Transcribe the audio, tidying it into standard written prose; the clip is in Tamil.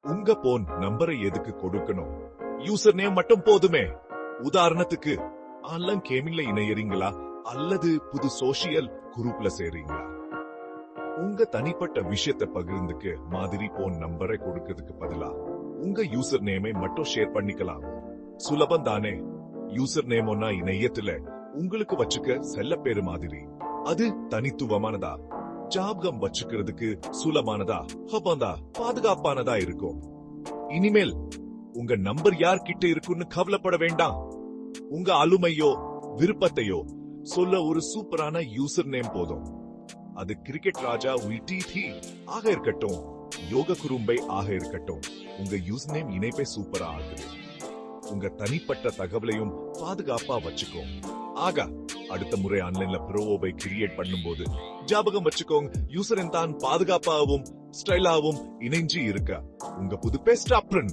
உங்க போன் நம்பரை எதுக்கு கொடுக்கணும்? யூசர் நேம் மட்டும் போதுமே. உதாரணத்துக்கு ஆன்லைன் கேமிங்ல இணையறீங்களா அல்லது புது சோசியல் குரூப்ல சேரீங்களா? உங்க தனிப்பட்ட விஷயத்தை பகிர்ந்துக்கு மாதிரி போன் நம்பரை கொடுக்கிறதுக்கு பதிலா உங்க யூசர் நேமை மட்டும் ஷேர் பண்ணிக்கலாம். சுலபம் தானே? யூசர் நேம் ஒன்னா இணையத்துல உங்களுக்கு வச்சுக்க செல்ல பேரு மாதிரி. அது தனித்துவமானதா, ஜாபகம் வச்சுக்கிறதுக்கு சுலமானதா, ஹபந்தா பாதுகாப்பானதா இருக்கும். இனிமேல் உங்க நம்பர் யார்கிட்ட இருக்குன்னு கவலைப்பட வேண்டாம். உங்க ஆளுமையோ விருப்பத்தையோ சொல்ல ஒரு சூப்பரான யூசர் நேம் போதும். அது கிரிக்கெட் ராஜா விடிடி ஆக இருக்கட்டும், யோக குறும்பை ஆக இருக்கட்டும், உங்க யூசர் நேம் இணைப்பை சூப்பரா ஆகுது. உங்க தனிப்பட்ட தகவலையும் பாதுகாப்பா வச்சுக்கோ. ஆக அடுத்த முறை ஆன்லைன்ல ப்ரோவை கிரியேட் பண்ணும்போது ஜாபகம் வச்சுக்கோங்க, யூசர் தான் பாதுகாப்பாகவும் ஸ்டைலாவும் இணைஞ்சு இருக்க உங்க புது பெஸ்ட் அப்ரன்.